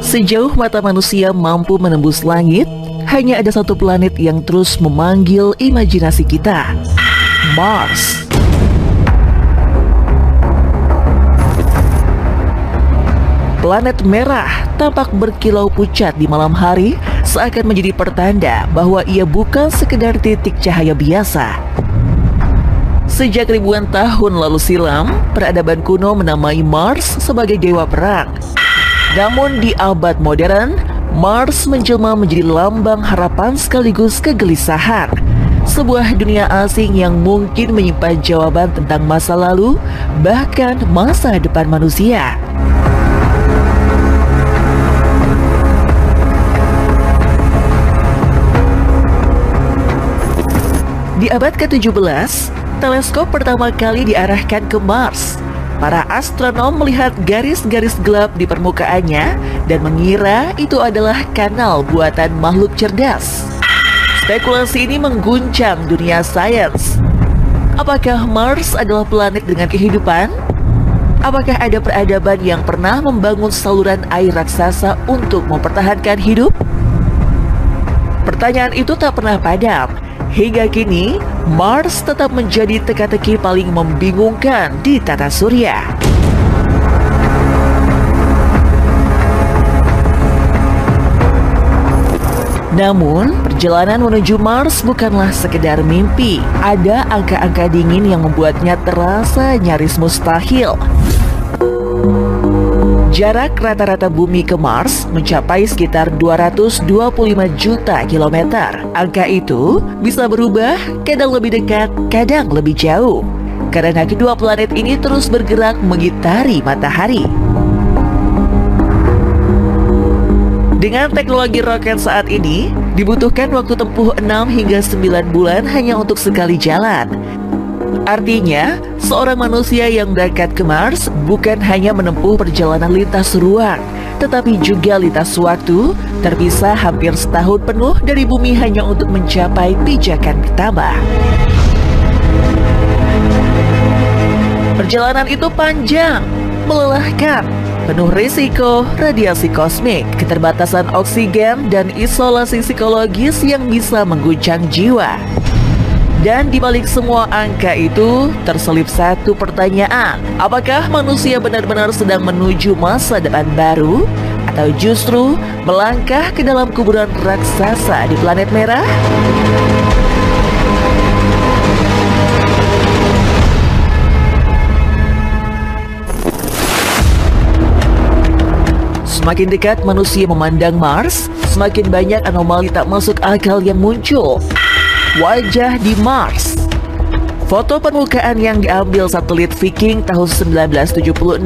Sejauh mata manusia mampu menembus langit, hanya ada satu planet yang terus memanggil imajinasi kita, Mars. Planet merah tampak berkilau pucat di malam hari, seakan menjadi pertanda bahwa ia bukan sekedar titik cahaya biasa. Sejak ribuan tahun lalu silam, peradaban kuno menamai Mars sebagai dewa perang. Namun di abad modern, Mars menjelma menjadi lambang harapan sekaligus kegelisahan. Sebuah dunia asing yang mungkin menyimpan jawaban tentang masa lalu, bahkan masa depan manusia. Di abad ke-17, teleskop pertama kali diarahkan ke Mars. Para astronom melihat garis-garis gelap di permukaannya dan mengira itu adalah kanal buatan makhluk cerdas. Spekulasi ini mengguncang dunia sains. Apakah Mars adalah planet dengan kehidupan? Apakah ada peradaban yang pernah membangun saluran air raksasa untuk mempertahankan hidup? Pertanyaan itu tak pernah padam. Hingga kini, Mars tetap menjadi teka-teki paling membingungkan di tata surya. Namun, perjalanan menuju Mars bukanlah sekedar mimpi. Ada angka-angka dingin yang membuatnya terasa nyaris mustahil. Jarak rata-rata bumi ke Mars mencapai sekitar 225 juta kilometer. Angka itu bisa berubah, kadang lebih dekat, kadang lebih jauh. Karena kedua planet ini terus bergerak mengitari matahari. Dengan teknologi roket saat ini, dibutuhkan waktu tempuh 6 hingga 9 bulan hanya untuk sekali jalan. Artinya, seorang manusia yang berangkat ke Mars bukan hanya menempuh perjalanan lintas ruang, tetapi juga lintas waktu, terpisah hampir setahun penuh dari bumi hanya untuk mencapai pijakan pertama. Perjalanan itu panjang, melelahkan, penuh risiko, radiasi kosmik, keterbatasan oksigen, dan isolasi psikologis yang bisa mengguncang jiwa. Dan di balik semua angka itu, terselip satu pertanyaan. Apakah manusia benar-benar sedang menuju masa depan baru? Atau justru melangkah ke dalam kuburan raksasa di planet merah? Semakin dekat manusia memandang Mars, semakin banyak anomali tak masuk akal yang muncul. Wajah di Mars. Foto permukaan yang diambil satelit Viking tahun 1976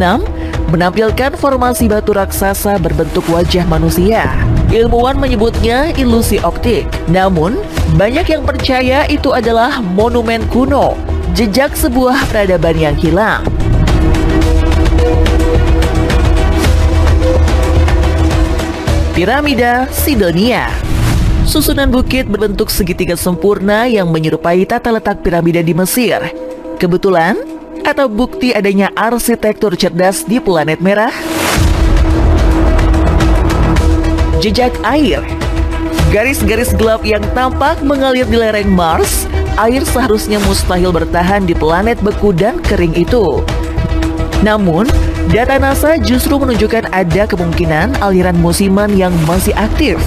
menampilkan formasi batu raksasa berbentuk wajah manusia. Ilmuwan menyebutnya ilusi optik. Namun, banyak yang percaya itu adalah monumen kuno, jejak sebuah peradaban yang hilang. Piramida Sidonia. Susunan bukit berbentuk segitiga sempurna yang menyerupai tata letak piramida di Mesir. Kebetulan atau bukti adanya arsitektur cerdas di planet merah? Jejak air. Garis-garis gelap yang tampak mengalir di lereng Mars. Air seharusnya mustahil bertahan di planet beku dan kering itu. Namun, data NASA justru menunjukkan ada kemungkinan aliran musiman yang masih aktif.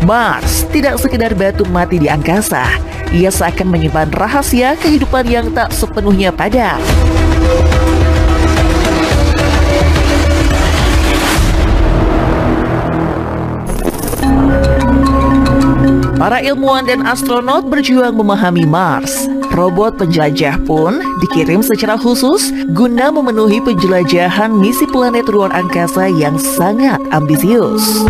Mars tidak sekedar batu mati di angkasa, ia seakan menyimpan rahasia kehidupan yang tak sepenuhnya padam. Para ilmuwan dan astronot berjuang memahami Mars. Robot penjelajah pun dikirim secara khusus guna memenuhi penjelajahan misi planet luar angkasa yang sangat ambisius.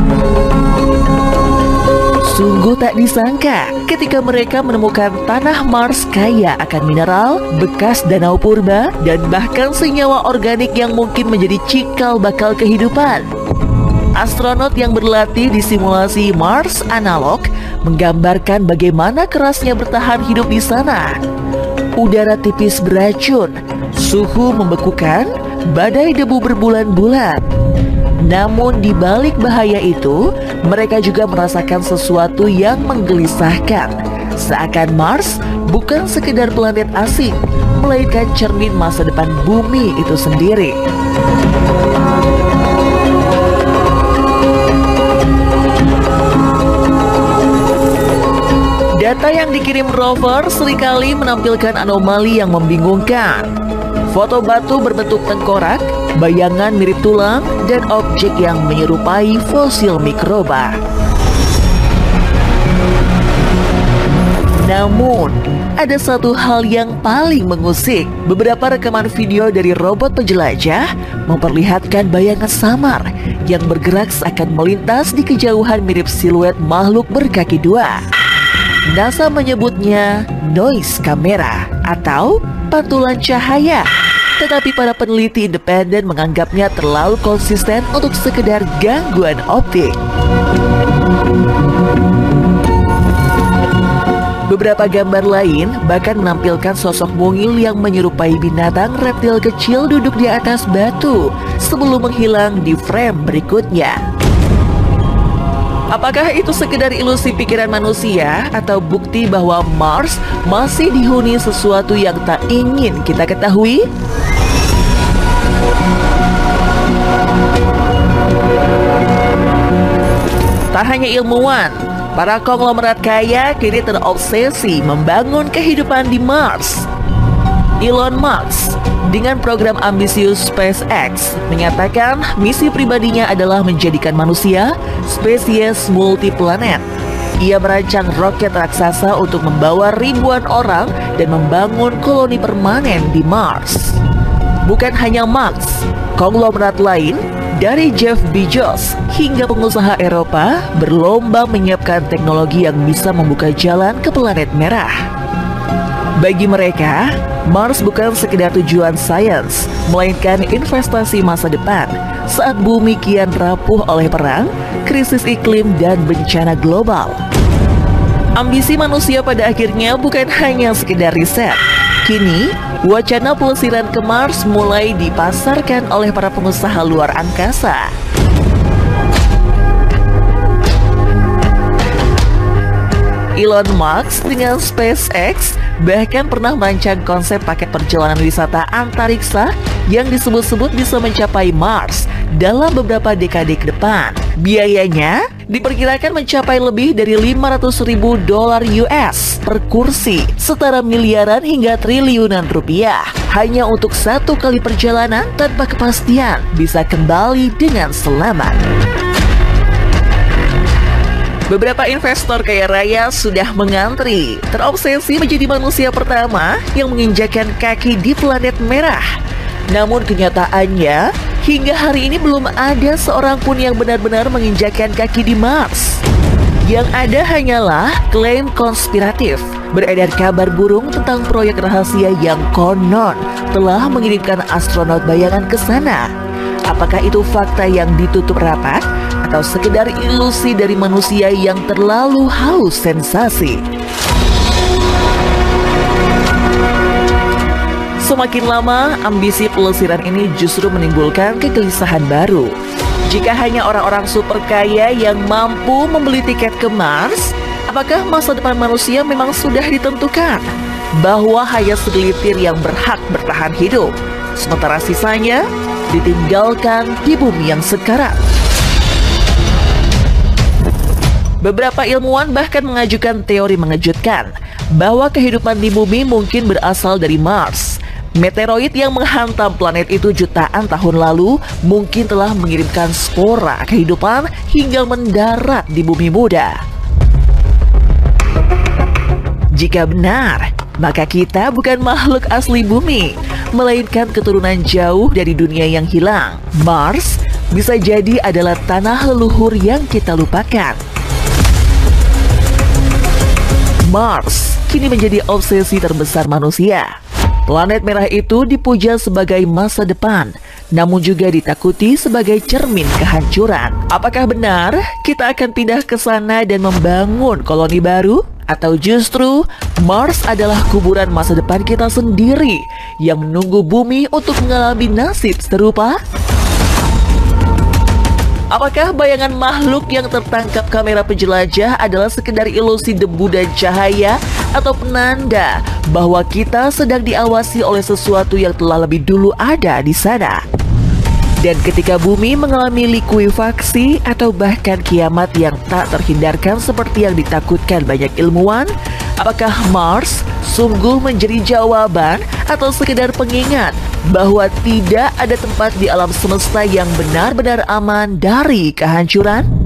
Sungguh tak disangka ketika mereka menemukan tanah Mars kaya akan mineral, bekas danau purba, dan bahkan senyawa organik yang mungkin menjadi cikal bakal kehidupan. Astronot yang berlatih di simulasi Mars analog menggambarkan bagaimana kerasnya bertahan hidup di sana. Udara tipis beracun, suhu membekukan, badai debu berbulan-bulan. Namun di balik bahaya itu, mereka juga merasakan sesuatu yang menggelisahkan. Seakan Mars bukan sekedar planet asing, melainkan cermin masa depan bumi itu sendiri. Data yang dikirim rover seringkali menampilkan anomali yang membingungkan. Foto batu berbentuk tengkorak, bayangan mirip tulang, dan objek yang menyerupai fosil mikroba. Namun, ada satu hal yang paling mengusik. Beberapa rekaman video dari robot penjelajah memperlihatkan bayangan samar yang bergerak seakan melintas di kejauhan mirip siluet makhluk berkaki dua. NASA menyebutnya noise camera atau pantulan cahaya. Tetapi para peneliti independen menganggapnya terlalu konsisten untuk sekedar gangguan optik. Beberapa gambar lain bahkan menampilkan sosok mungil yang menyerupai binatang reptil kecil duduk di atas batu sebelum menghilang di frame berikutnya. Apakah itu sekedar ilusi pikiran manusia atau bukti bahwa Mars masih dihuni sesuatu yang tak ingin kita ketahui? Tak hanya ilmuwan, para konglomerat kaya kini terobsesi membangun kehidupan di Mars. Elon Musk dengan program ambisius SpaceX menyatakan misi pribadinya adalah menjadikan manusia spesies multiplanet. Ia merancang roket raksasa untuk membawa ribuan orang dan membangun koloni permanen di Mars. Bukan hanya Musk, konglomerat lain dari Jeff Bezos hingga pengusaha Eropa berlomba menyiapkan teknologi yang bisa membuka jalan ke planet merah. Bagi mereka, Mars bukan sekedar tujuan sains, melainkan investasi masa depan saat bumi kian rapuh oleh perang, krisis iklim, dan bencana global. Ambisi manusia pada akhirnya bukan hanya sekedar riset. Kini, wacana pelesiran ke Mars mulai dipasarkan oleh para pengusaha luar angkasa. Elon Musk dengan SpaceX bahkan pernah merancang konsep paket perjalanan wisata antariksa yang disebut-sebut bisa mencapai Mars dalam beberapa dekade ke depan. Biayanya diperkirakan mencapai lebih dari $500.000 US per kursi, setara miliaran hingga triliunan rupiah, hanya untuk satu kali perjalanan tanpa kepastian bisa kembali dengan selamat. Beberapa investor kaya raya sudah mengantri, terobsesi menjadi manusia pertama yang menginjakkan kaki di planet merah. Namun kenyataannya, hingga hari ini belum ada seorang pun yang benar-benar menginjakkan kaki di Mars. Yang ada hanyalah klaim konspiratif. Beredar kabar burung tentang proyek rahasia yang konon telah mengirimkan astronot bayangan ke sana. Apakah itu fakta yang ditutup rapat atau sekedar ilusi dari manusia yang terlalu haus sensasi? Semakin lama, ambisi pelesiran ini justru menimbulkan kegelisahan baru. Jika hanya orang-orang super kaya yang mampu membeli tiket ke Mars, apakah masa depan manusia memang sudah ditentukan? Bahwa hanya segelintir yang berhak bertahan hidup, sementara sisanya ditinggalkan di bumi yang sekarat. Beberapa ilmuwan bahkan mengajukan teori mengejutkan bahwa kehidupan di bumi mungkin berasal dari Mars. Meteoroid yang menghantam planet itu jutaan tahun lalu mungkin telah mengirimkan spora kehidupan hingga mendarat di bumi muda. Jika benar, maka kita bukan makhluk asli bumi, melainkan keturunan jauh dari dunia yang hilang. Mars bisa jadi adalah tanah leluhur yang kita lupakan. Mars kini menjadi obsesi terbesar manusia. Planet merah itu dipuja sebagai masa depan, namun juga ditakuti sebagai cermin kehancuran. Apakah benar kita akan pindah ke sana dan membangun koloni baru? Atau justru Mars adalah kuburan masa depan kita sendiri yang menunggu bumi untuk mengalami nasib serupa? Apakah bayangan makhluk yang tertangkap kamera penjelajah adalah sekedar ilusi debu dan cahaya atau penanda bahwa kita sedang diawasi oleh sesuatu yang telah lebih dulu ada di sana? Dan ketika bumi mengalami likuifaksi atau bahkan kiamat yang tak terhindarkan seperti yang ditakutkan banyak ilmuwan, apakah Mars sungguh menjadi jawaban atau sekedar pengingat bahwa tidak ada tempat di alam semesta yang benar-benar aman dari kehancuran?